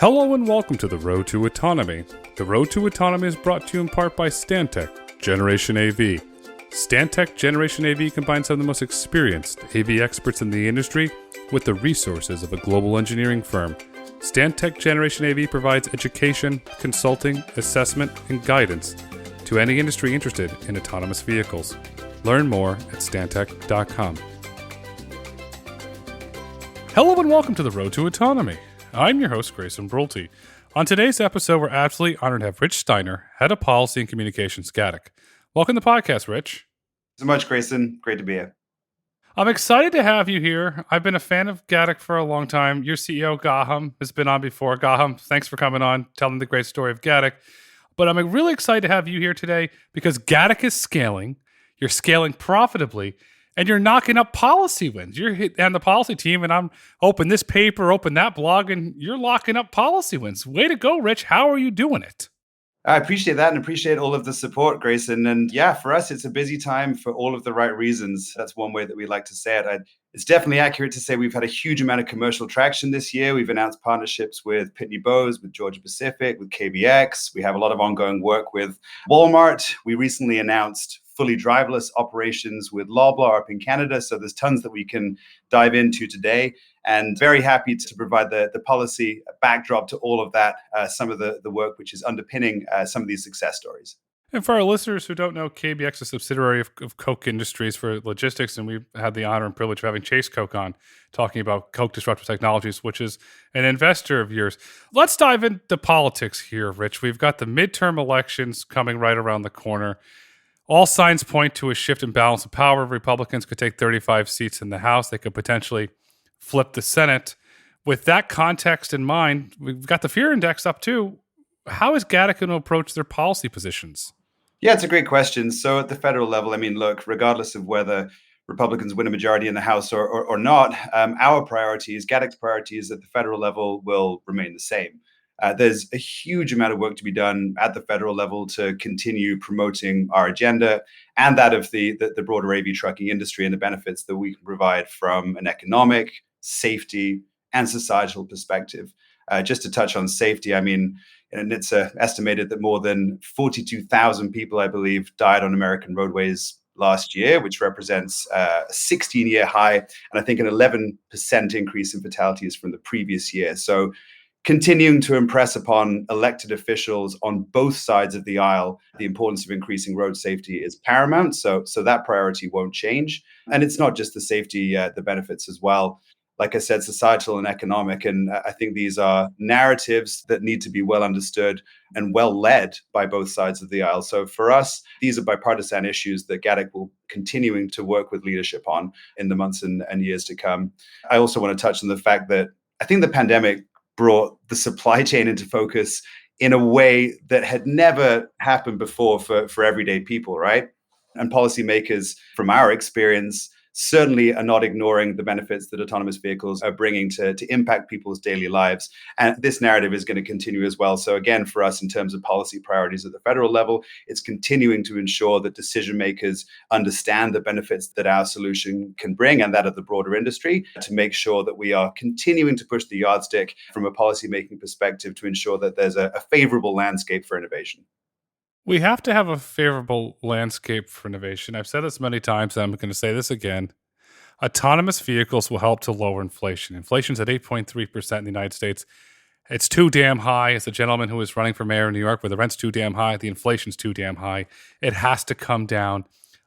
Hello and welcome to The Road to Autonomy. The Road to Autonomy is brought to you in part by Stantec, Generation AV. Stantec Generation AV combines some of the most experienced AV experts in the industry with the resources of a global engineering firm. Stantec Generation AV provides education, consulting, assessment, and guidance to any industry interested in autonomous vehicles. Learn more at stantec.com. Hello and welcome to The Road to Autonomy. I'm your host, Grayson Brulte. On today's episode, we're absolutely honored to have Rich Steiner, Head of Policy and Communications, Gatik. Welcome to the podcast, Rich. So much, Grayson. Great to be here. I'm excited to have you here. I've been a fan of Gatik for a long time. Your CEO, Gaham, has been on before. Gaham, thanks for coming on, telling the great story of Gatik. But I'm really excited to have you here today because Gatik is scaling. You're scaling profitably. And you're knocking up policy wins. You're on the policy team, and I'm open this paper, open that blog, and you're locking up policy wins. Way to go, Rich. How are you doing it? I appreciate that and appreciate all of the support, Grayson. And yeah, for us, it's a busy time for all of the right reasons. That's one way that we like to say it. It's definitely accurate to say we've had a huge amount of commercial traction this year. We've announced partnerships with Pitney Bowes, with Georgia Pacific, with KBX. We have a lot of ongoing work with Walmart. We recently announced fully driverless operations with Loblaw up in Canada. So there's tons that we can dive into today, and very happy to provide the policy backdrop to all of that, some of the work which is underpinning some of these success stories. And for our listeners who don't know, KBX is a subsidiary of Koch Industries for logistics, and we've had the honor and privilege of having Chase Koch on talking about Koch Disruptive Technologies, which is an investor of yours. Let's dive into politics here, Rich. We've got the midterm elections coming right around the corner. All signs point to a shift in balance of power. Republicans could take 35 seats in the House. They could potentially flip the Senate. With that context in mind, we've got the fear index up too. How is Gatik going to approach their policy positions? Yeah, it's a great question. So at the federal level, I mean, look, regardless of whether Republicans win a majority in the House or not, our priorities, Gatik's priorities at the federal level will remain the same. There's a huge amount of work to be done at the federal level to continue promoting our agenda and that of the broader AV trucking industry and the benefits that we can provide from an economic, safety, and societal perspective. Just to touch on safety, I mean, and it's estimated that more than 42,000 people, I believe, died on American roadways last year, which represents a 16-year high, and I think an 11% increase in fatalities from the previous year. So continuing to impress upon elected officials on both sides of the aisle, the importance of increasing road safety is paramount. So that priority won't change. And it's not just the safety, the benefits as well. Like I said, societal and economic. And I think these are narratives that need to be well understood and well led by both sides of the aisle. So for us, these are bipartisan issues that Gatik will continuing to work with leadership on in the months and years to come. I also want to touch on the fact that I think the pandemic brought the supply chain into focus in a way that had never happened before for everyday people, right? And policymakers, from our experience, certainly are not ignoring the benefits that autonomous vehicles are bringing to impact people's daily lives. And this narrative is going to continue as well. So again, for us, in terms of policy priorities at the federal level, it's continuing to ensure that decision makers understand the benefits that our solution can bring and that of the broader industry, to make sure that we are continuing to push the yardstick from a policymaking perspective to ensure that there's a favorable landscape for innovation. We have to have a favorable landscape for innovation. I've said this many times, and I'm going to say this again. Autonomous vehicles will help to lower inflation. Inflation's at 8.3% in the United States. It's too damn high. As a gentleman who is running for mayor in New York, where the rent's too damn high, the inflation's too damn high. It has to come down.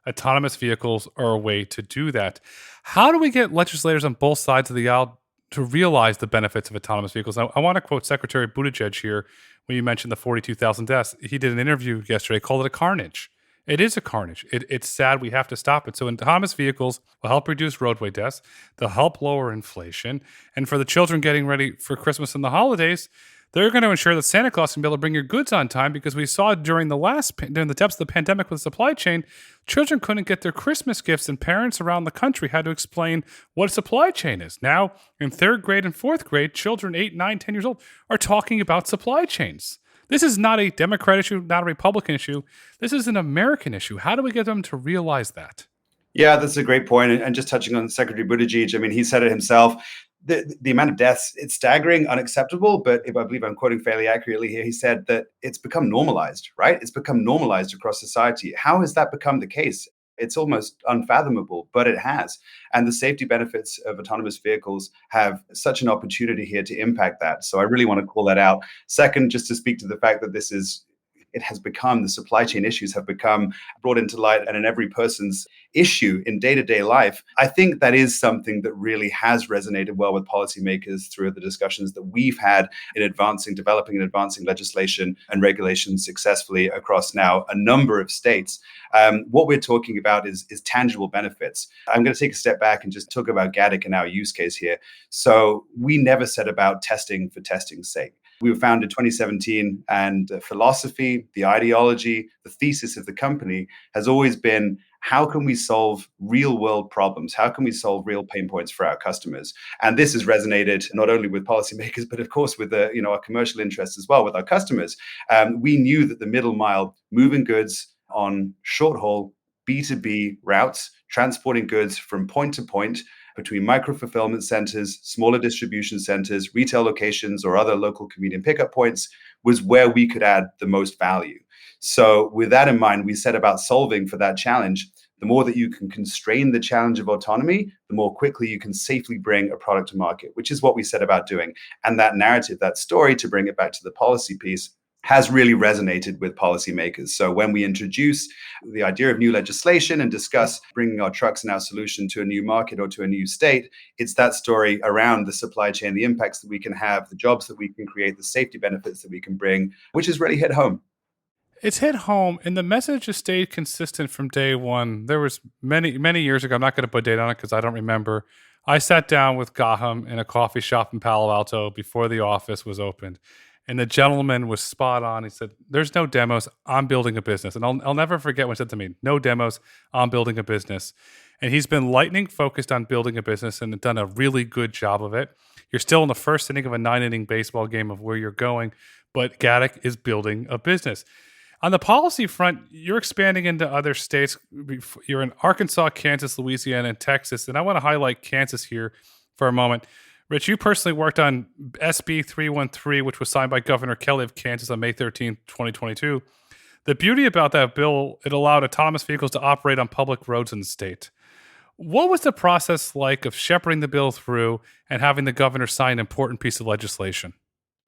Autonomous vehicles are a way to do that. How do we get legislators on both sides of the aisle to realize the benefits of autonomous vehicles? Now, I want to quote Secretary Buttigieg here when you mentioned the 42,000 deaths. He did an interview yesterday, called it a carnage. It is a carnage. It's sad. We have to stop it. So autonomous vehicles will help reduce roadway deaths. They'll help lower inflation. And for the children getting ready for Christmas and the holidays, they're going to ensure that Santa Claus can be able to bring your goods on time, because we saw during the depths of the pandemic with the supply chain, children couldn't get their Christmas gifts, and parents around the country had to explain what a supply chain is. Now, in third grade and fourth grade, children 8, 9, 10 years old are talking about supply chains. This is not a Democrat issue, not a Republican issue. This is an American issue. How do we get them to realize that? Yeah, that's a great point. And just touching on Secretary Buttigieg, I mean, he said it himself. the amount of deaths, it's staggering, unacceptable. But if I believe I'm quoting fairly accurately here, he said that it's become normalized, right? It's become normalized across society. How has that become the case? It's almost unfathomable, but it has. And the safety benefits of autonomous vehicles have such an opportunity here to impact that. So I really want to call that out. Second, just to speak to the fact that it has become, the supply chain issues have become brought into light and in every person's issue in day-to-day life. I think that is something that really has resonated well with policymakers through the discussions that we've had in developing and advancing legislation and regulations successfully across now a number of states. What we're talking about is tangible benefits. I'm going to take a step back and just talk about Gatik and our use case here. So we never set about testing for testing's sake. We were founded in 2017, and the philosophy, the ideology, the thesis of the company has always been, how can we solve real world problems? How can we solve real pain points for our customers? And this has resonated not only with policymakers, but of course with our commercial interests as well, with our customers. We knew that the middle mile, moving goods on short haul B2B routes, transporting goods from point to point, between micro fulfillment centers, smaller distribution centers, retail locations, or other local convenient pickup points, was where we could add the most value. So with that in mind, we set about solving for that challenge. The more that you can constrain the challenge of autonomy, the more quickly you can safely bring a product to market, which is what we set about doing. And that narrative, that story, to bring it back to the policy piece, has really resonated with policymakers. So when we introduce the idea of new legislation and discuss bringing our trucks and our solution to a new market or to a new state, it's that story around the supply chain, the impacts that we can have, the jobs that we can create, the safety benefits that we can bring, which has really hit home. It's hit home, and the message has stayed consistent from day one. There was many years ago, I'm not going to put a date on it because I don't remember. I sat down with Gaham in a coffee shop in Palo Alto before the office was opened. And the gentleman was spot on. He said, there's no demos. I'm building a business. And I'll never forget when he said to me, no demos. I'm building a business. And he's been lightning focused on building a business and done a really good job of it. You're still in the first inning of a 9-inning baseball game of where you're going, but Gatik is building a business. On the policy front, you're expanding into other states. You're in Arkansas, Kansas, Louisiana, and Texas. And I want to highlight Kansas here for a moment. Rich, you personally worked on SB 313, which was signed by Governor Kelly of Kansas on May 13, 2022. The beauty about that bill, it allowed autonomous vehicles to operate on public roads in the state. What was the process like of shepherding the bill through and having the governor sign an important piece of legislation?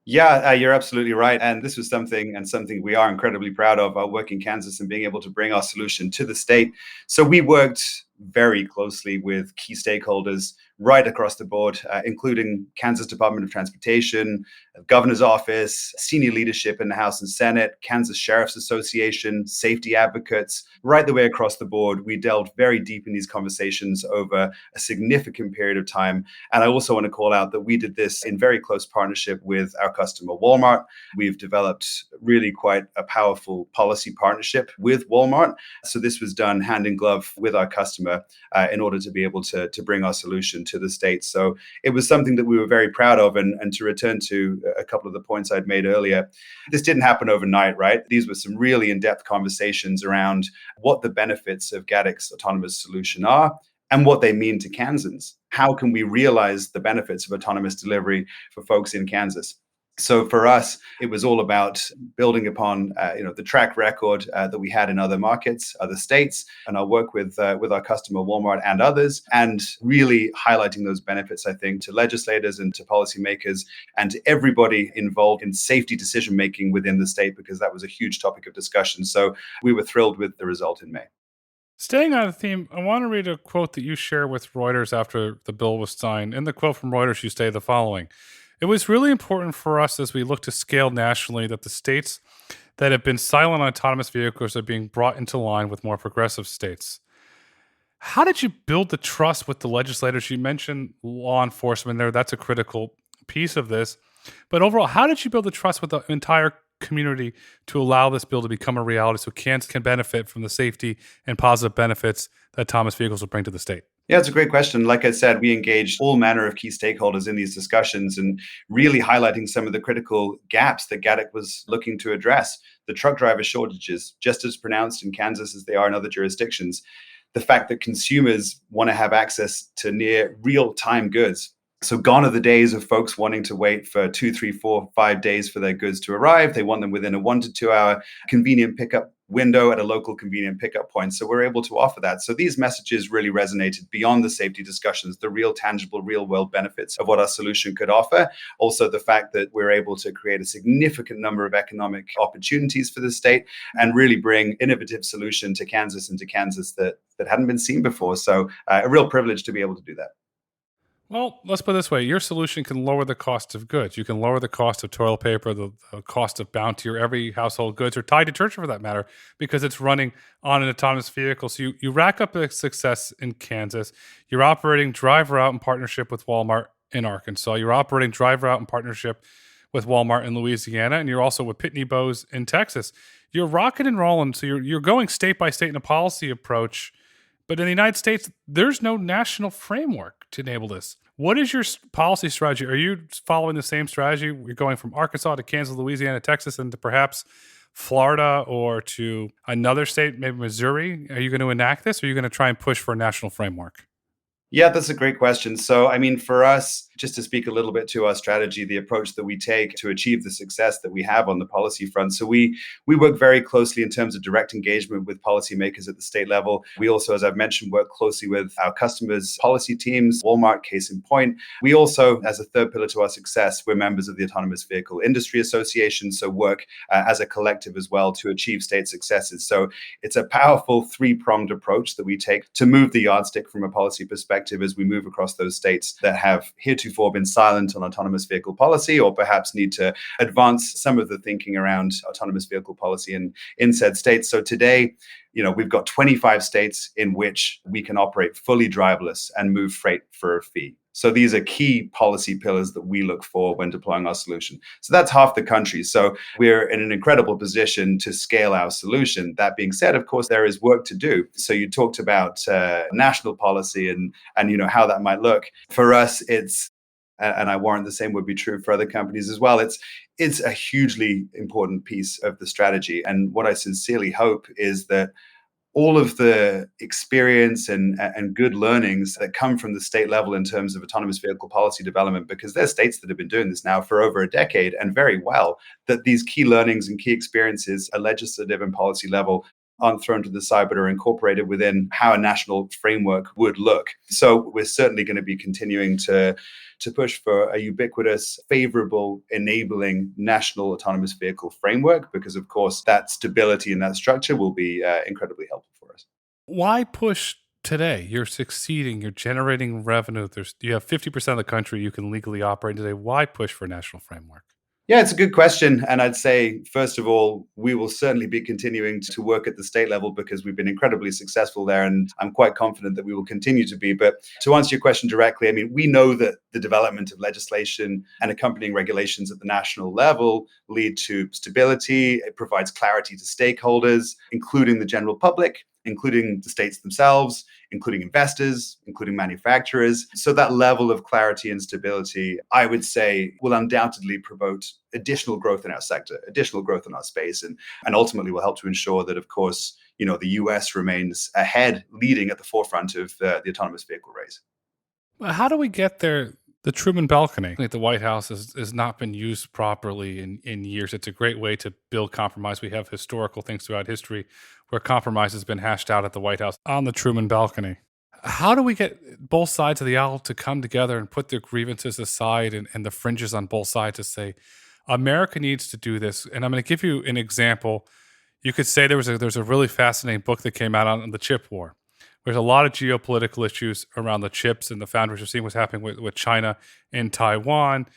Yeah, you're absolutely right. And this was something we are incredibly proud of, our work in Kansas and being able to bring our solution to the state. So we worked very closely with key stakeholders right across the board, including Kansas Department of Transportation, Governor's Office, senior leadership in the House and Senate, Kansas Sheriff's Association, safety advocates, right the way across the board. We delved very deep in these conversations over a significant period of time. And I also want to call out that we did this in very close partnership with our customer, Walmart. We've developed really quite a powerful policy partnership with Walmart. So this was done hand in glove with our customer in order to be able to bring our solution to the States. So it was something that we were very proud of. And to return to a couple of the points I'd made earlier, this didn't happen overnight, right? These were some really in-depth conversations around what the benefits of Gatik's autonomous solution are and what they mean to Kansans. How can we realize the benefits of autonomous delivery for folks in Kansas? So for us, it was all about building upon the track record that we had in other markets, other states, and our work with our customer Walmart and others, and really highlighting those benefits, I think, to legislators and to policymakers and to everybody involved in safety decision making within the state, because that was a huge topic of discussion. So we were thrilled with the result in May. Staying on the theme, I want to read a quote that you share with Reuters after the bill was signed. In the quote from Reuters, you say the following: "It was really important for us as we look to scale nationally that the states that have been silent on autonomous vehicles are being brought into line with more progressive states." How did you build the trust with the legislators? You mentioned law enforcement there. That's a critical piece of this. But overall, how did you build the trust with the entire community to allow this bill to become a reality so Kansas can benefit from the safety and positive benefits that autonomous vehicles will bring to the state? Yeah, it's a great question. Like I said, we engaged all manner of key stakeholders in these discussions and really highlighting some of the critical gaps that Gatik was looking to address. The truck driver shortages, just as pronounced in Kansas as they are in other jurisdictions. The fact that consumers want to have access to near real-time goods. So gone are the days of folks wanting to wait for 2, 3, 4, 5 days for their goods to arrive. They want them within a 1 to 2 hour convenient pickup window at a local convenient pickup point. So we're able to offer that. So these messages really resonated beyond the safety discussions, the real tangible, real world benefits of what our solution could offer. Also, the fact that we're able to create a significant number of economic opportunities for the state and really bring innovative solution to Kansas that hadn't been seen before. So a real privilege to be able to do that. Well, let's put it this way. Your solution can lower the cost of goods. You can lower the cost of toilet paper, the cost of Bounty, or every household goods, or tied detergent for that matter, because it's running on an autonomous vehicle. So you rack up a success in Kansas. You're operating driver out in partnership with Walmart in Arkansas. You're operating driver out in partnership with Walmart in Louisiana. And you're also with Pitney Bowes in Texas. You're rocking and rolling. So you're going state by state in a policy approach. But in the United States, there's no national framework to enable this. What is your policy strategy? Are you following the same strategy? You're going from Arkansas to Kansas, Louisiana, Texas, and to perhaps Florida or to another state, maybe Missouri? Are you going to enact this, or are you going to try and push for a national framework? Yeah, that's a great question. So, I mean, for us, just to speak a little bit to our strategy, the approach that we take to achieve the success that we have on the policy front. So we work very closely in terms of direct engagement with policymakers at the state level. We also, as I've mentioned, work closely with our customers' policy teams, Walmart, case in point. We also, as a third pillar to our success, we're members of the Autonomous Vehicle Industry Association, so work as a collective as well to achieve state successes. So it's a powerful three-pronged approach that we take to move the yardstick from a policy perspective as we move across those states that have heretofore been silent on autonomous vehicle policy, or perhaps need to advance some of the thinking around autonomous vehicle policy in said states. So today, we've got 25 states in which we can operate fully driverless and move freight for a fee. So these are key policy pillars that we look for when deploying our solution. So that's half the country. So we're in an incredible position to scale our solution. That being said, of course, there is work to do. So you talked about national policy and how that might look. For us, it's, and I warrant the same would be true for other companies as well, it's a hugely important piece of the strategy. And what I sincerely hope is that all of the experience and good learnings that come from the state level in terms of autonomous vehicle policy development, because there's states that have been doing this now for over a decade and very well, that these key learnings and key experiences at legislative and policy level aren't thrown to the side, but are incorporated within how a national framework would look. So we're certainly going to be continuing to push for a ubiquitous, favorable, enabling national autonomous vehicle framework, because of course that stability and that structure will be incredibly helpful for us. Why push today? You're succeeding. You're generating revenue. You have 50% of the country you can legally operate today. Why push for a national framework? Yeah, it's a good question. And I'd say, first of all, we will certainly be continuing to work at the state level because we've been incredibly successful there. And I'm quite confident that we will continue to be. But to answer your question directly, I mean, we know that the development of legislation and accompanying regulations at the national level lead to stability. It provides clarity to stakeholders, including the general public, including the states themselves, including investors, including manufacturers. So that level of clarity and stability, I would say, will undoubtedly promote additional growth in our sector, additional growth in our space, and ultimately will help to ensure that, of course, the US remains ahead, leading at the forefront of the autonomous vehicle race. How do we get there? The Truman balcony at the White House has not been used properly in years. It's a great way to build compromise. We have historical things throughout history where compromise has been hashed out at the White House on the Truman balcony. How do we get both sides of the aisle to come together and put their grievances aside and the fringes on both sides to say, America needs to do this? And I'm going to give you an example. You could say there's a really fascinating book that came out on the chip war. There's a lot of geopolitical issues around the chips and the foundries. We're seeing what's happening with China and Taiwan.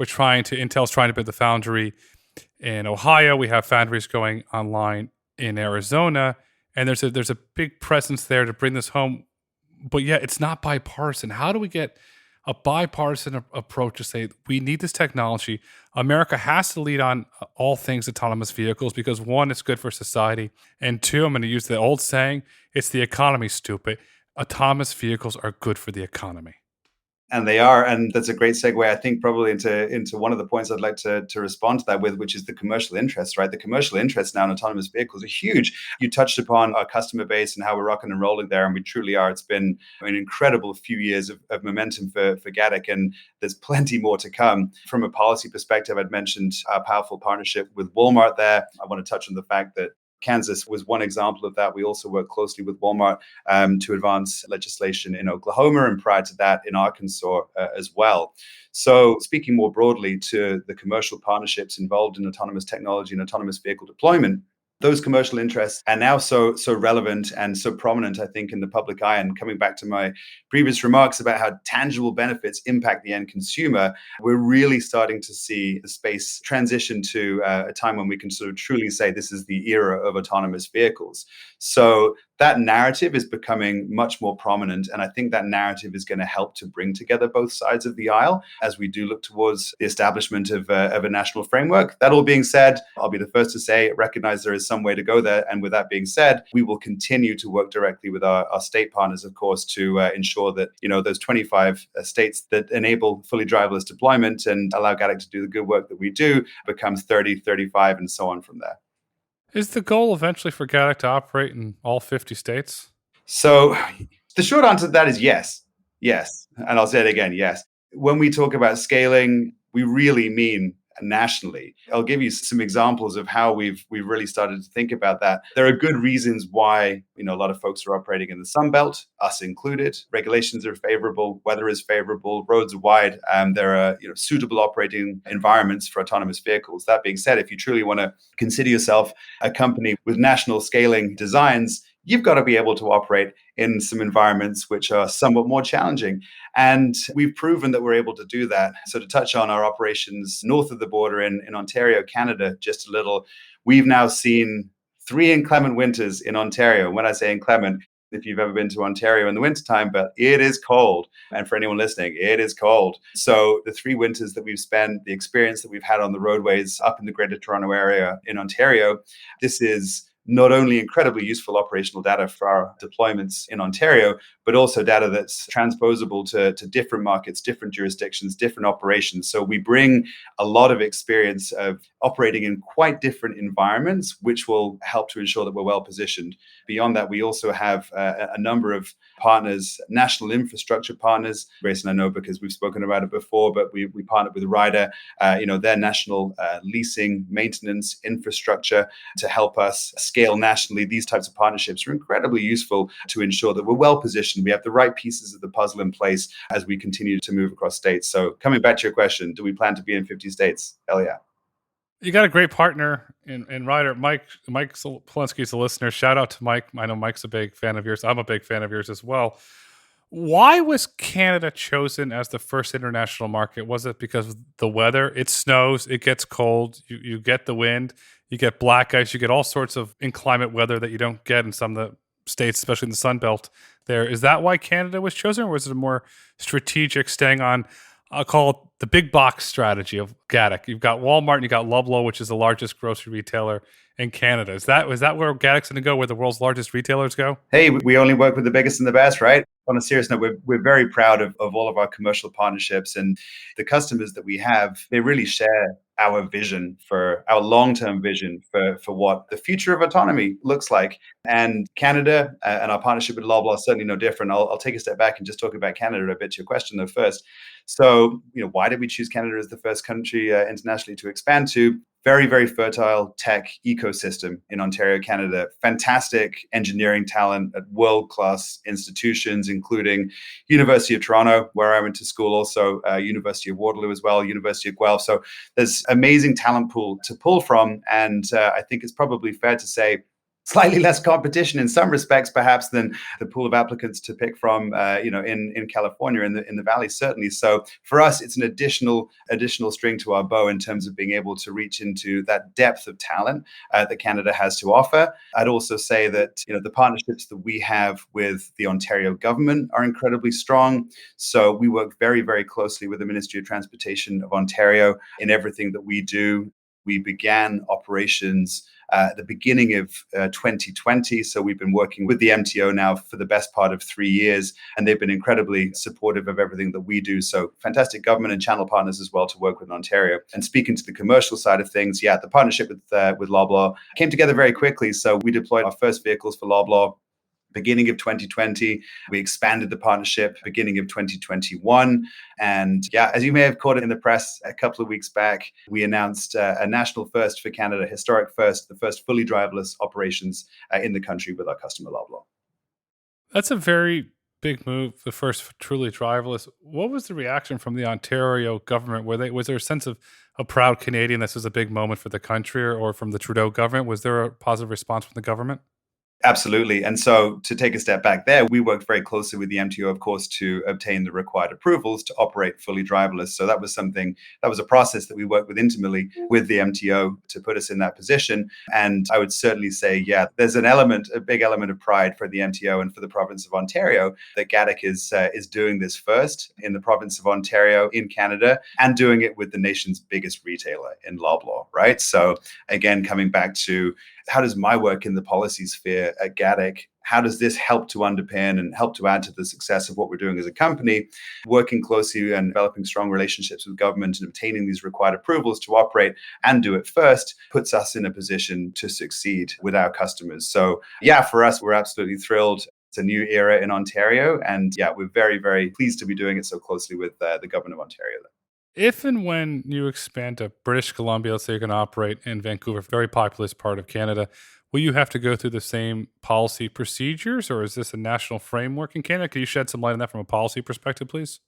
Intel's trying to build the foundry in Ohio. We have foundries going online in Arizona. And there's a big presence there to bring this home. But yet it's not bipartisan. How do we get a bipartisan approach to say we need this technology? America has to lead on all things autonomous vehicles because one, it's good for society. And two, I'm going to use the old saying, it's the economy, stupid. Autonomous vehicles are good for the economy. And they are, and that's a great segue, I think, probably into one of the points I'd like to respond to that with, which is the commercial interest, right? The commercial interest now in autonomous vehicles are huge. You touched upon our customer base and how we're rocking and rolling there, and we truly are. It's been an incredible few years of momentum for Gatik, and there's plenty more to come. From a policy perspective, I'd mentioned our powerful partnership with Walmart there. I want to touch on the fact that Kansas was one example of that. We also work closely with Walmart to advance legislation in Oklahoma, and prior to that in Arkansas as well. So speaking more broadly to the commercial partnerships involved in autonomous technology and autonomous vehicle deployment, those commercial interests are now so relevant and so prominent, I think, in the public eye. And coming back to my previous remarks about how tangible benefits impact the end consumer, we're really starting to see the space transition to a time when we can sort of truly say this is the era of autonomous vehicles. So that narrative is becoming much more prominent. And I think that narrative is going to help to bring together both sides of the aisle as we do look towards the establishment of a national framework. That all being said, I'll be the first to say, recognize there is some way to go there. And with that being said, we will continue to work directly with our state partners, of course, to ensure that, those 25 states that enable fully driverless deployment and allow Gatik to do the good work that we do becomes 30, 35, and so on from there. Is the goal eventually for Gatik to operate in all 50 states? So the short answer to that is yes. Yes. And I'll say it again, yes. When we talk about scaling, we really mean nationally. I'll give you some examples of how we've really started to think about that. There are good reasons why, a lot of folks are operating in the Sun Belt, us included. Regulations are favorable, weather is favorable, roads are wide, there are suitable operating environments for autonomous vehicles. That being said, if you truly want to consider yourself a company with national scaling designs, you've got to be able to operate in some environments which are somewhat more challenging. And we've proven that we're able to do that. So to touch on our operations north of the border in Ontario, Canada, just a little, we've now seen 3 inclement winters in Ontario. When I say inclement, if you've ever been to Ontario in the wintertime, but it is cold. And for anyone listening, it is cold. So the 3 winters that we've spent, the experience that we've had on the roadways up in the Greater Toronto area in Ontario, this is not only incredibly useful operational data for our deployments in Ontario, but also data that's transposable to different markets, different jurisdictions, different operations. So we bring a lot of experience of operating in quite different environments, which will help to ensure that we're well positioned. Beyond that, we also have a number of partners, national infrastructure partners. Grayson, I know because we've spoken about it before, but we partnered with Ryder, their national leasing, maintenance, infrastructure to help us scale nationally. These types of partnerships are incredibly useful to ensure that we're well positioned. We have the right pieces of the puzzle in place as we continue to move across states. So coming back to your question, do we plan to be in 50 states? Hell yeah. You got a great partner in Ryder. Mike Polensky is a listener. Shout out to Mike. I know Mike's a big fan of yours. I'm a big fan of yours as well. Why was Canada chosen as the first international market? Was it because of the weather? It snows, it gets cold, you get the wind, you get black ice, you get all sorts of inclement weather that you don't get in some of the states, especially in the Sun Belt there. Is that why Canada was chosen, or was it a more strategic staying on, I'll call it the big box strategy of Gatik? You've got Walmart and you got Loblaw, which is the largest grocery retailer in Canada. Is that where Gatik's going to go, where the world's largest retailers go? Hey, we only work with the biggest and the best, right? On a serious note, we're very proud of all of our commercial partnerships, and the customers that we have, they really share our vision, for our long-term vision for what the future of autonomy looks like. And Canada and our partnership with Loblaw is certainly no different. I'll take a step back and just talk about Canada a bit to your question though first. So, why did we choose Canada as the first country internationally to expand to? Very, very fertile tech ecosystem in Ontario, Canada. Fantastic engineering talent at world-class institutions, including University of Toronto, where I went to school, also University of Waterloo as well, University of Guelph. So there's amazing talent pool to pull from. And I think it's probably fair to say slightly less competition in some respects, perhaps, than the pool of applicants to pick from, in California, in the Valley, certainly. So for us, it's an additional string to our bow in terms of being able to reach into that depth of talent that Canada has to offer. I'd also say that the partnerships that we have with the Ontario government are incredibly strong. So we work very, very closely with the Ministry of Transportation of Ontario in everything that we do. We began operations at the beginning of 2020. So we've been working with the MTO now for the best part of 3 years, and they've been incredibly supportive of everything that we do. So fantastic government and channel partners as well to work with in Ontario. And speaking to the commercial side of things, the partnership with Loblaw came together very quickly. So we deployed our first vehicles for Loblaw beginning of 2020. We expanded the partnership beginning of 2021. And as you may have caught it in the press a couple of weeks back, we announced a national first for Canada, historic first, the first fully driverless operations in the country with our customer Loblaw. That's a very big move, the first truly driverless. What was the reaction from the Ontario government? Was there a sense of a proud Canadian, this was a big moment for the country, or from the Trudeau government? Was there a positive response from the government? Absolutely. And so to take a step back there, we worked very closely with the MTO, of course, to obtain the required approvals to operate fully driverless. So that was a process that we worked with intimately with the MTO to put us in that position. And I would certainly say, there's a big element of pride for the MTO and for the province of Ontario that Gatik is doing this first in the province of Ontario in Canada, and doing it with the nation's biggest retailer in Loblaw, right? So again, coming back to how does my work in the policy sphere at Gatik, how does this help to underpin and help to add to the success of what we're doing as a company? Working closely and developing strong relationships with government and obtaining these required approvals to operate and do it first puts us in a position to succeed with our customers. So for us, we're absolutely thrilled. It's a new era in Ontario. And we're very, very pleased to be doing it so closely with the government of Ontario. If and when you expand to British Columbia, let's say you're going to operate in Vancouver, very populous part of Canada, will you have to go through the same policy procedures, or is this a national framework in Canada? Can you shed some light on that from a policy perspective, please?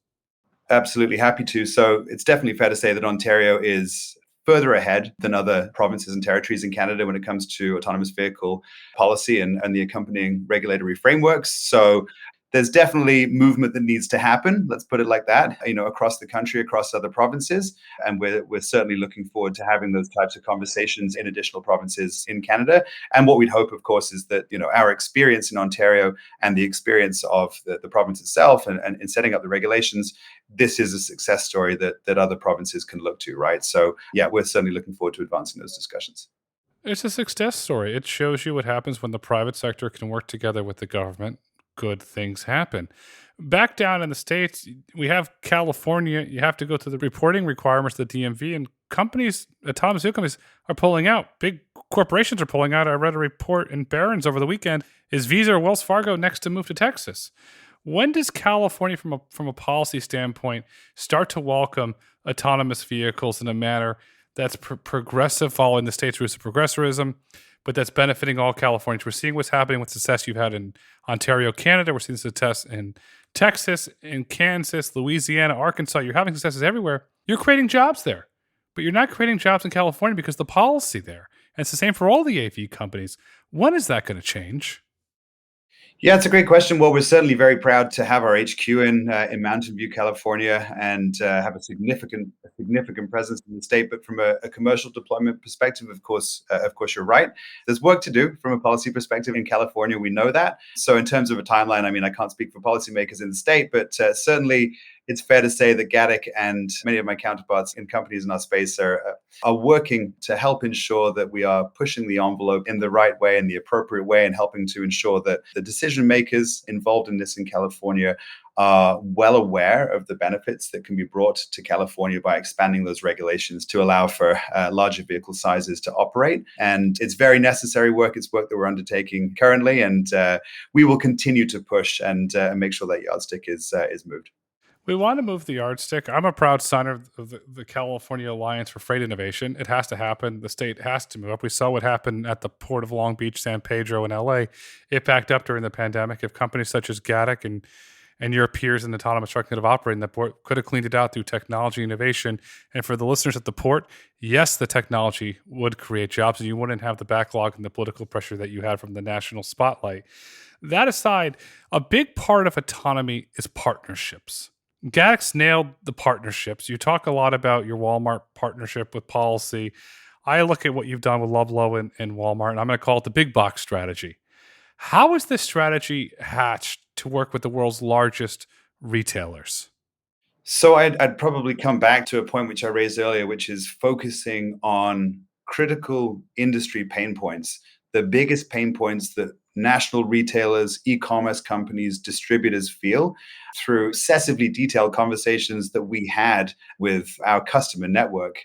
Absolutely happy to. So it's definitely fair to say that Ontario is further ahead than other provinces and territories in Canada when it comes to autonomous vehicle policy and the accompanying regulatory frameworks. So there's definitely movement that needs to happen, let's put it like that, across the country, across other provinces. And we're certainly looking forward to having those types of conversations in additional provinces in Canada. And what we'd hope, of course, is that, our experience in Ontario and the experience of the province itself and in setting up the regulations, this is a success story that other provinces can look to, right? So, we're certainly looking forward to advancing those discussions. It's a success story. It shows you what happens when the private sector can work together with the government. Good things happen. Back down in the States, we have California. You have to go through the reporting requirements of the DMV, and autonomous vehicle companies are pulling out. Big corporations are pulling out. I read a report in Barron's over the weekend. Is Visa or Wells Fargo next to move to Texas? When does California, from a policy standpoint, start to welcome autonomous vehicles in a manner that's progressive, following the state's roots of progressivism, but that's benefiting all Californians? We're seeing what's happening with success you've had in Ontario, Canada. We're seeing success in Texas, in Kansas, Louisiana, Arkansas. You're having successes everywhere. You're creating jobs there, but you're not creating jobs in California because the policy there. And it's the same for all the AV companies. When is that going to change? Yeah, it's a great question. Well, we're certainly very proud to have our HQ in Mountain View, California, and have a significant presence in the state. But from a commercial deployment perspective, of course, you're right. There's work to do from a policy perspective in California. We know that. So in terms of a timeline, I can't speak for policymakers in the state, but certainly it's fair to say that Gatik and many of my counterparts in companies in our space are working to help ensure that we are pushing the envelope in the right way, in the appropriate way, and helping to ensure that the decision makers involved in this in California are well aware of the benefits that can be brought to California by expanding those regulations to allow for larger vehicle sizes to operate. And it's very necessary work. It's work that we're undertaking currently, and we will continue to push and make sure that yardstick is moved. We want to move the yardstick. I'm a proud signer of the California Alliance for Freight Innovation. It has to happen. The state has to move up. We saw what happened at the Port of Long Beach, San Pedro, and LA. It backed up during the pandemic. If companies such as Gatik and your peers in autonomous trucking that have operated in the port could have cleaned it out through technology innovation. And for the listeners at the port, yes, the technology would create jobs, and you wouldn't have the backlog and the political pressure that you had from the national spotlight. That aside, a big part of autonomy is partnerships. Gatik's nailed the partnerships. You talk a lot about your Walmart partnership with policy. I look at what you've done with Lovelow and Walmart, and I'm going to call it the big box strategy. How is this strategy hatched to work with the world's largest retailers? So I'd probably come back to a point which I raised earlier, which is focusing on critical industry pain points, the biggest pain points that national retailers, e-commerce companies, distributors feel through excessively detailed conversations that we had with our customer network.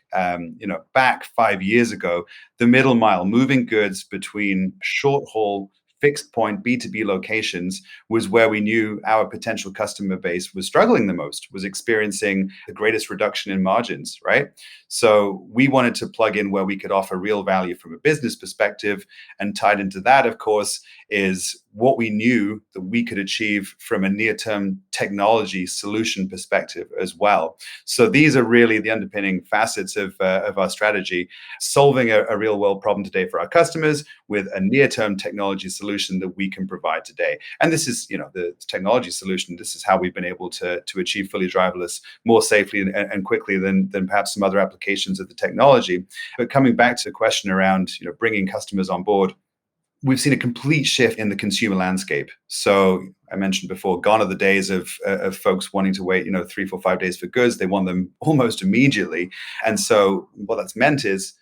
Back 5 years ago, the middle mile, moving goods between short haul, fixed point B2B locations was where we knew our potential customer base was struggling the most, was experiencing the greatest reduction in margins, right? So we wanted to plug in where we could offer real value from a business perspective. And tied into that, of course, is what we knew that we could achieve from a near-term technology solution perspective as well. So these are really the underpinning facets of our strategy, solving a real-world problem today for our customers with a near-term technology solution that we can provide today. And this is, the technology solution. This is how we've been able to achieve fully driverless more safely and quickly than perhaps some other applications of the technology. But coming back to the question around, bringing customers on board, we've seen a complete shift in the consumer landscape. So I mentioned before, gone are the days of folks wanting to wait, 3, 4, 5 days for goods. They want them almost immediately. And so what that's meant is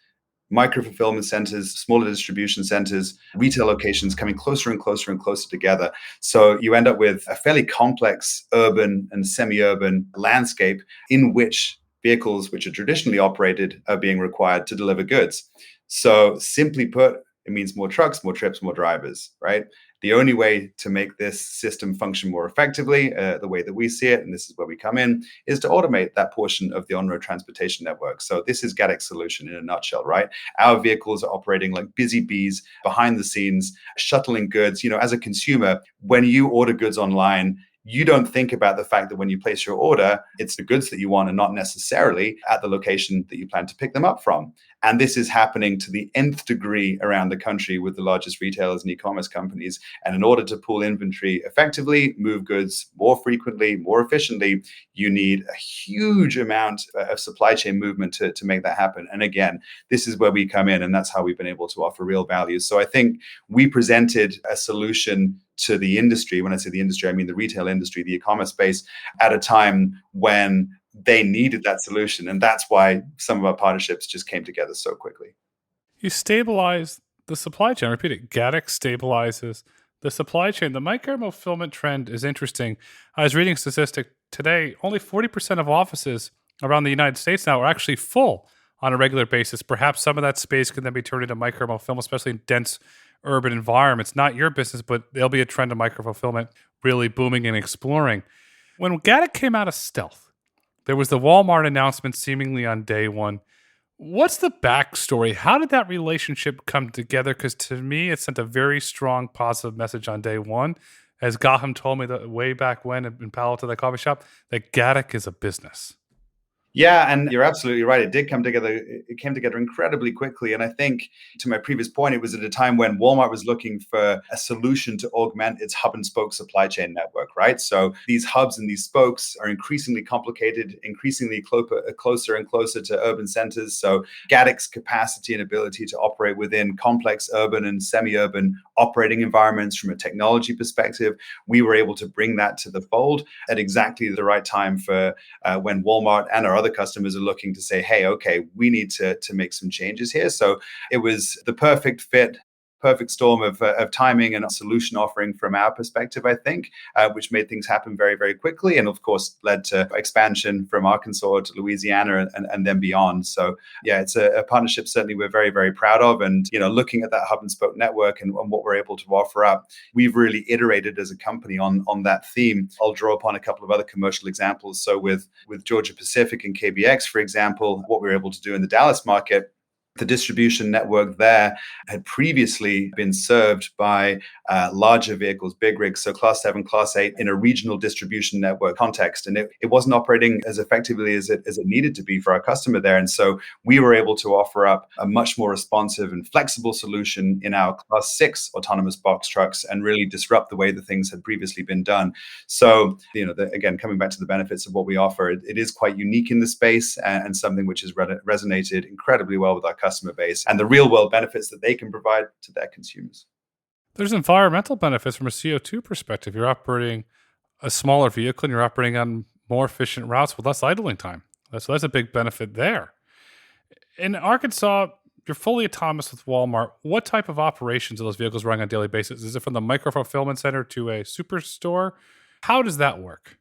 micro fulfillment centers, smaller distribution centers, retail locations coming closer and closer and closer together. So you end up with a fairly complex urban and semi-urban landscape in which vehicles which are traditionally operated are being required to deliver goods. So simply put, it means more trucks, more trips, more drivers, right? The only way to make this system function more effectively, the way that we see it, and this is where we come in, is to automate that portion of the on-road transportation network. So this is Gatik's solution in a nutshell, right? Our vehicles are operating like busy bees behind the scenes, shuttling goods. As a consumer, when you order goods online, you don't think about the fact that when you place your order, it's the goods that you want and not necessarily at the location that you plan to pick them up from. And this is happening to the nth degree around the country with the largest retailers and e-commerce companies. And in order to pool inventory effectively, move goods more frequently, more efficiently, you need a huge amount of supply chain movement to make that happen. And again, this is where we come in, and that's how we've been able to offer real value. So I think we presented a solution to the industry. When I say the industry, I mean the retail industry, the e-commerce space, at a time when they needed that solution. And that's why some of our partnerships just came together so quickly. You stabilize the supply chain. Repeat it. Gatik stabilizes the supply chain. The micro-fulfillment trend is interesting. I was reading a statistic today. Only 40% of offices around the United States now are actually full on a regular basis. Perhaps some of that space can then be turned into micro-fulfillment, especially in dense urban environments. Not your business, but there'll be a trend of micro-fulfillment really booming and exploring. When Gatik came out of stealth, there was the Walmart announcement seemingly on day one. What's the backstory? How did that relationship come together? Because to me, it sent a very strong positive message on day one. As Gaham told me that way back when in Palo Alto, that coffee shop, that Gatik is a business. Yeah, and you're absolutely right. It did come together. It came together incredibly quickly. And I think, to my previous point, it was at a time when Walmart was looking for a solution to augment its hub and spoke supply chain network, right? So these hubs and these spokes are increasingly complicated, increasingly closer and closer to urban centers. So Gatik's capacity and ability to operate within complex urban and semi-urban operating environments from a technology perspective, we were able to bring that to the fold at exactly the right time for when Walmart and our other customers are looking to say, hey, okay, we need to make some changes here. So it was the perfect fit, perfect storm of timing and solution offering from our perspective, I think, which made things happen very, very quickly. And of course, led to expansion from Arkansas to Louisiana and then beyond. So yeah, it's a partnership certainly we're very, very proud of. And, looking at that hub and spoke network and what we're able to offer up, we've really iterated as a company on that theme. I'll draw upon a couple of other commercial examples. So with Georgia Pacific and KBX, for example, what we were able to do in the Dallas market, the distribution network there had previously been served by larger vehicles, big rigs, so Class 7, Class 8, in a regional distribution network context. And it wasn't operating as effectively as it needed to be for our customer there. And so we were able to offer up a much more responsive and flexible solution in our Class 6 autonomous box trucks and really disrupt the way that things had previously been done. So, again, coming back to the benefits of what we offer, it is quite unique in the space and something which has resonated incredibly well with our customer base and the real world benefits that they can provide to their consumers. There's environmental benefits from a CO2 perspective. You're operating a smaller vehicle and you're operating on more efficient routes with less idling time. So that's a big benefit there. In Arkansas, You're fully autonomous with Walmart. What type of operations are those vehicles running on a daily basis? Is it from the micro fulfillment center to a superstore? How does that work?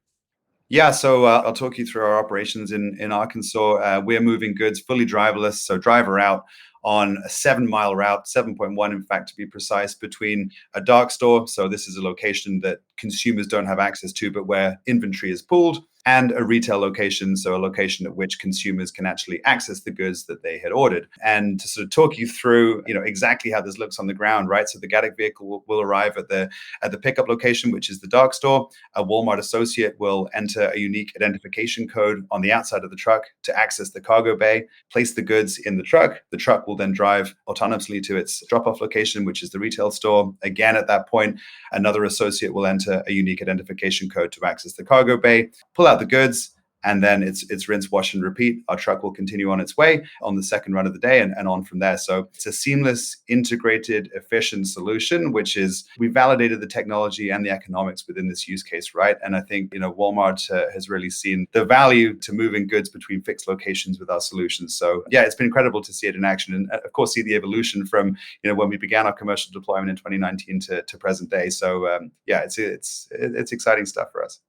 Yeah, so I'll talk you through our operations in Arkansas. We're moving goods fully driverless, so driver out on a 7 mile route, 7.1 in fact to be precise, between a dark store. So this is a location that consumers don't have access to, but where inventory is pooled, and a retail location, so a location at which consumers can actually access the goods that they had ordered. And to sort of talk you through, exactly how this looks on the ground, right? So the Gatik vehicle will arrive at the pickup location, which is the dark store. A Walmart associate will enter a unique identification code on the outside of the truck to access the cargo bay, place the goods in the truck. The truck will then drive autonomously to its drop-off location, which is the retail store. Again, at that point, another associate will enter a unique identification code to access the cargo bay, pull out the goods, and then it's rinse, wash, and repeat. Our truck will continue on its way on the second run of the day and on from there. So it's a seamless, integrated, efficient solution, which is we validated the technology and the economics within this use case, right? And I think Walmart has really seen the value to moving goods between fixed locations with our solutions. So yeah, it's been incredible to see it in action, and of course see the evolution from when we began our commercial deployment in 2019 to present day. So yeah, it's exciting stuff for us.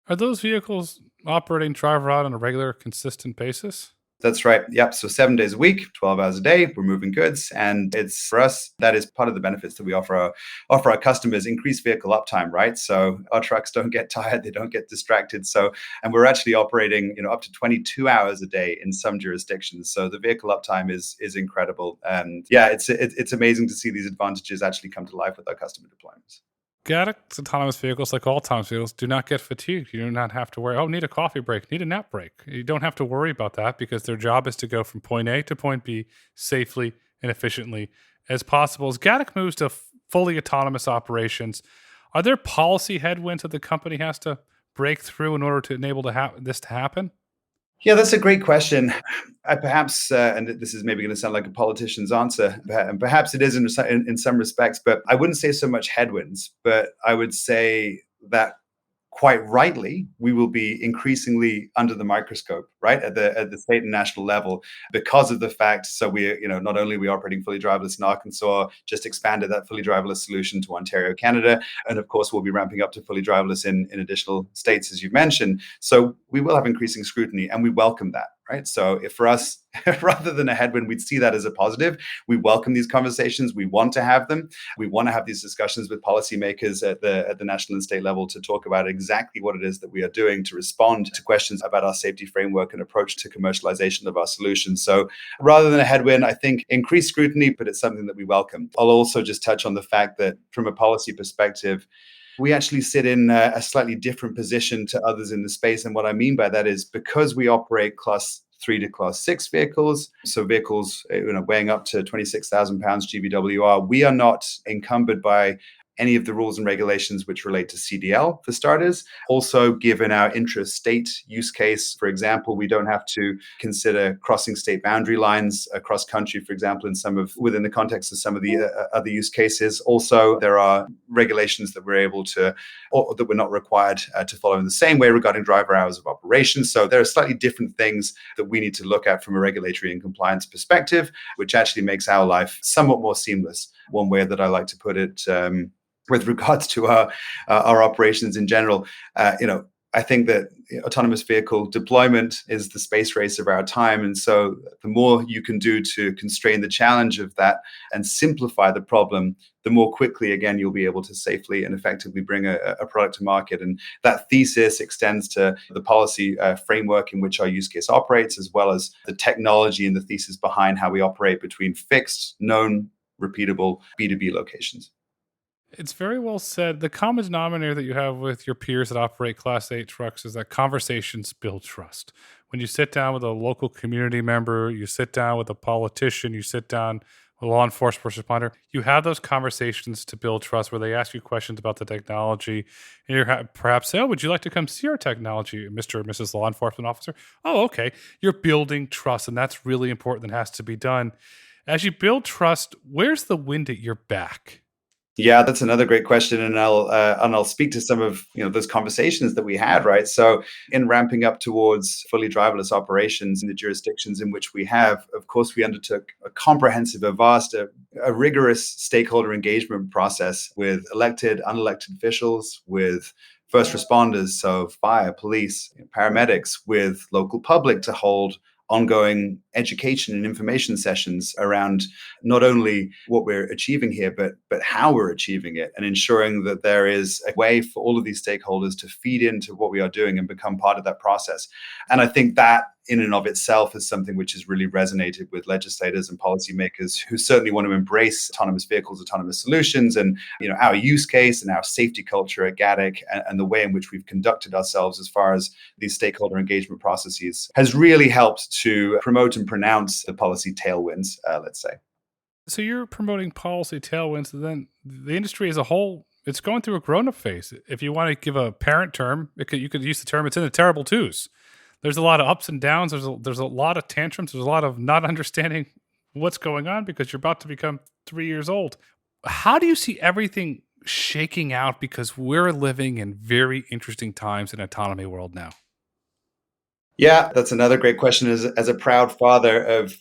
Are those vehicles operating driver out on a regular, consistent basis? That's right. Yep. So 7 days a week, 12 hours a day, we're moving goods. And it's for us, that is part of the benefits that we offer our customers, increased vehicle uptime, right? So our trucks don't get tired, they don't get distracted. And we're actually operating, up to 22 hours a day in some jurisdictions. So the vehicle uptime is incredible. And yeah, it's amazing to see these advantages actually come to life with our customer deployments. Gatik's autonomous vehicles, like all autonomous vehicles, do not get fatigued. You do not have to worry, need a coffee break, need a nap break. You don't have to worry about that because their job is to go from point A to point B safely and efficiently as possible. As Gatik moves to fully autonomous operations, are there policy headwinds that the company has to break through in order to enable this to happen? Yeah, that's a great question. I perhaps, and this is maybe going to sound like a politician's answer, and perhaps it is in some respects, but I wouldn't say so much headwinds, but I would say that quite rightly, we will be increasingly under the microscope, right, at the state and national level, because of the fact. So we, not only are we operating fully driverless in Arkansas, just expanded that fully driverless solution to Ontario, Canada, and of course we'll be ramping up to fully driverless in additional states, as you mentioned. So we will have increasing scrutiny, and we welcome that. Right. So if for us, rather than a headwind, we'd see that as a positive. We welcome these conversations. We want to have them. We want to have these discussions with policymakers at the national and state level to talk about exactly what it is that we are doing to respond to questions about our safety framework and approach to commercialization of our solutions. So rather than a headwind, I think increased scrutiny, but it's something that we welcome. I'll also just touch on the fact that from a policy perspective, we actually sit in a slightly different position to others in the space. And what I mean by that is because we operate class 3 to class 6 vehicles, so vehicles weighing up to 26,000 pounds GVWR, we are not encumbered by any of the rules and regulations which relate to CDL, for starters. Also, given our intra-state use case, for example, we don't have to consider crossing state boundary lines across country, for example, within the context of some of the other use cases. Also, there are regulations that we're able to, or that we're not required to follow in the same way regarding driver hours of operation. So there are slightly different things that we need to look at from a regulatory and compliance perspective, which actually makes our life somewhat more seamless. One way that I like to put it, with regards to our operations in general, I think that autonomous vehicle deployment is the space race of our time. And so the more you can do to constrain the challenge of that and simplify the problem, the more quickly, again, you'll be able to safely and effectively bring a product to market. And that thesis extends to the policy framework in which our use case operates, as well as the technology and the thesis behind how we operate between fixed, known, repeatable B2B locations. It's very well said. The common denominator that you have with your peers that operate Class 8 trucks is that conversations build trust. When you sit down with a local community member, you sit down with a politician, you sit down with a law enforcement first responder, you have those conversations to build trust where they ask you questions about the technology. And you perhaps say, would you like to come see our technology, Mr. or Mrs. Law Enforcement Officer? Oh, okay. You're building trust, and that's really important and has to be done. As you build trust, where's the wind at your back? Yeah, that's another great question, and I'll speak to some of those conversations that we had, right? So, in ramping up towards fully driverless operations in the jurisdictions in which we have, of course, we undertook a comprehensive, a rigorous stakeholder engagement process with elected, unelected officials, with first responders, so fire, police, paramedics, with local public to hold ongoing education and information sessions around not only what we're achieving here, but how we're achieving it, and ensuring that there is a way for all of these stakeholders to feed into what we are doing and become part of that process. And I think that in and of itself is something which has really resonated with legislators and policymakers who certainly want to embrace autonomous vehicles, autonomous solutions, and our use case and our safety culture at Gatik, and the way in which we've conducted ourselves as far as these stakeholder engagement processes has really helped to promote and pronounce the policy tailwinds, let's say. So you're promoting policy tailwinds, and then the industry as a whole, it's going through a grown-up phase. If you want to give a parent term, you could use the term, it's in the terrible twos. There's a lot of ups and downs. There's a lot of tantrums. There's a lot of not understanding what's going on because you're about to become 3 years old. How do you see everything shaking out? Because we're living in very interesting times in autonomy world now. Yeah, that's another great question. As a proud father of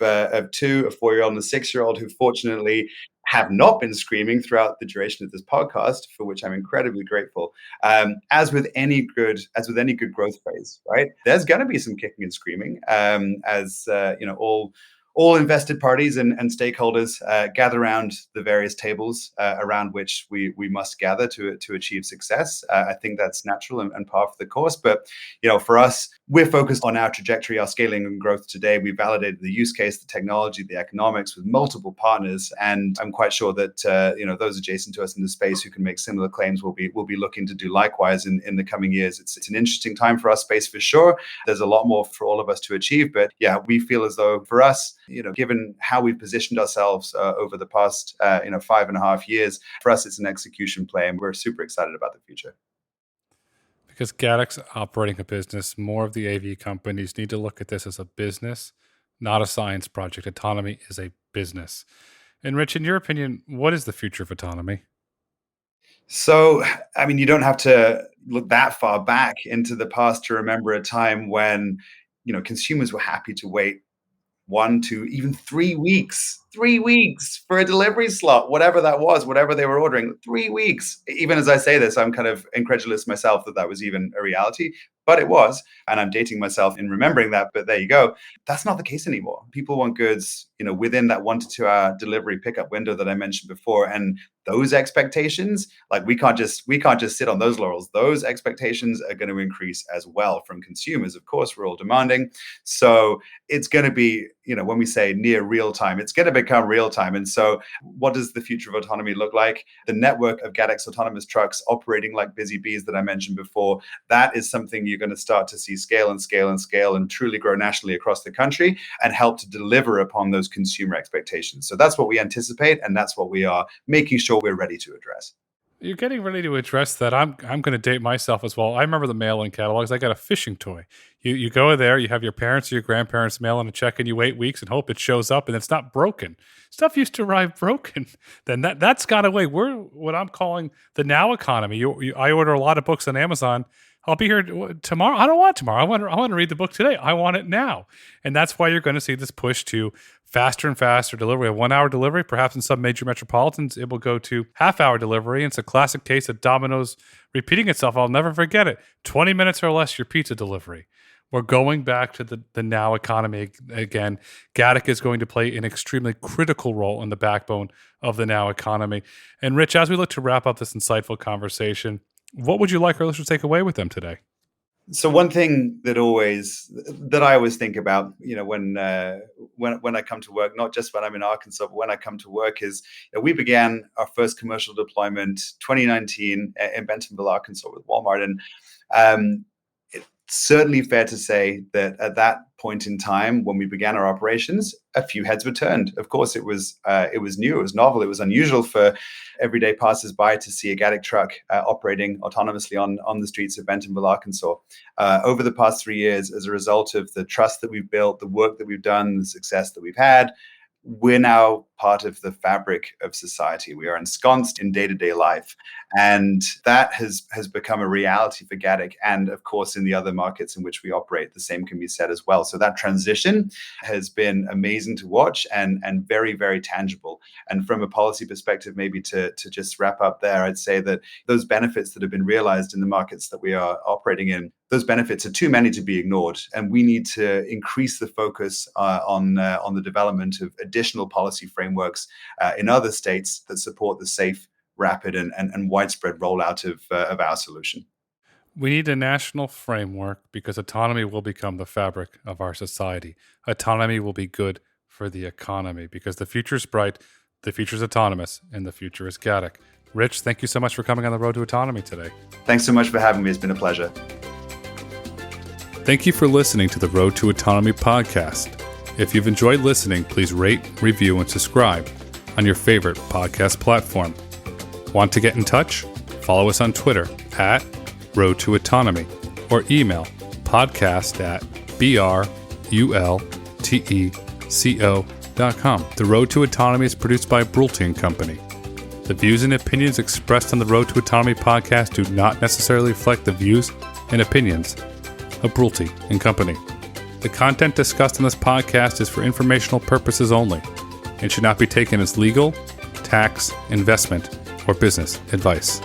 two, a 4-year-old and a 6-year-old, who fortunately have not been screaming throughout the duration of this podcast, for which I'm incredibly grateful. As with any good growth phase, right? There's going to be some kicking and screaming, as all invested parties and stakeholders gather around the various tables around which we must gather to achieve success. I think that's natural and par for the course. But for us, we're focused on our trajectory, our scaling and growth today. We validated the use case, the technology, the economics with multiple partners, and I'm quite sure that those adjacent to us in the space who can make similar claims will be looking to do likewise in the coming years. It's an interesting time for our space for sure. There's a lot more for all of us to achieve, but yeah, we feel as though for us, given how we've positioned ourselves over the past 5.5 years, for us it's an execution play, and we're super excited about the future. Because Gatik's operating a business, more of the AV companies need to look at this as a business, not a science project. Autonomy is a business. And Rich, in your opinion, what is the future of autonomy? So, I mean, you don't have to look that far back into the past to remember a time when consumers were happy to wait 1 to even 3 weeks for a delivery slot, whatever that was, whatever they were ordering. 3 weeks. Even as I say this, I'm kind of incredulous myself that was even a reality, but it was. And I'm dating myself in remembering that. But there you go. That's not the case anymore. People want goods, within that 1 to 2 hour delivery pickup window that I mentioned before. And those expectations, like we can't just sit on those laurels. Those expectations are going to increase as well from consumers. Of course, we're all demanding. So it's going to be, when we say near real time, it's going to become real time. And so what does the future of autonomy look like? The network of Gatik's autonomous trucks operating like busy bees that I mentioned before, that is something you're going to start to see scale and scale and scale and truly grow nationally across the country and help to deliver upon those consumer expectations. So that's what we anticipate, and that's what we are making sure we're ready to address. You're getting ready to address that. I'm going to date myself as well. I remember the mail-in catalogs. I got a fishing toy. You go there, you have your parents or your grandparents mail in a check, and you wait weeks and hope it shows up, and it's not broken. Stuff used to arrive broken. Then that's gone away. We're what I'm calling the now economy. I order a lot of books on Amazon. I'll be here tomorrow. I don't want tomorrow. I want to read the book today. I want it now. And that's why you're going to see this push to faster and faster delivery. A 1 hour delivery, perhaps in some major metropolitans, it will go to half-hour delivery. And it's a classic case of Domino's repeating itself. I'll never forget it. 20 minutes or less, your pizza delivery. We're going back to the now economy again. Gatik is going to play an extremely critical role in the backbone of the now economy. And Rich, as we look to wrap up this insightful conversation, what would you like our listeners to take away with them today? So one thing that I always think about, when I come to work, not just when I'm in Arkansas, but when I come to work, is we began our first commercial deployment 2019 in Bentonville, Arkansas, with Walmart, and certainly fair to say that at that point in time, when we began our operations, a few heads were turned. Of course, it was new, it was novel, it was unusual for everyday passers-by to see a Gatik truck operating autonomously on the streets of Bentonville, Arkansas. Over the past 3 years, as a result of the trust that we've built, the work that we've done, the success that we've had, we're now part of the fabric of society. We are ensconced in day-to-day life. And that has become a reality for Gatik. And of course, in the other markets in which we operate, the same can be said as well. So that transition has been amazing to watch and very, very tangible. And from a policy perspective, maybe to just wrap up there, I'd say that those benefits that have been realized in the markets that we are operating in, those benefits are too many to be ignored. And we need to increase the focus on the development of additional policy frameworks in other states that support the safe, rapid, and widespread rollout of our solution. We need a national framework because autonomy will become the fabric of our society. Autonomy will be good for the economy because the future is bright, the future is autonomous, and the future is Gatik. Rich, thank you so much for coming on the Road to Autonomy today. Thanks so much for having me. It's been a pleasure. Thank you for listening to the Road to Autonomy podcast. If you've enjoyed listening, please rate, review, and subscribe on your favorite podcast platform. Want to get in touch? Follow us on Twitter at Road to Autonomy or email podcast@brulteco.com. The Road to Autonomy is produced by Brulte & Company. The views and opinions expressed on the Road to Autonomy podcast do not necessarily reflect the views and opinions of Brulte & Company. The content discussed in this podcast is for informational purposes only and should not be taken as legal, tax, investment, or business advice.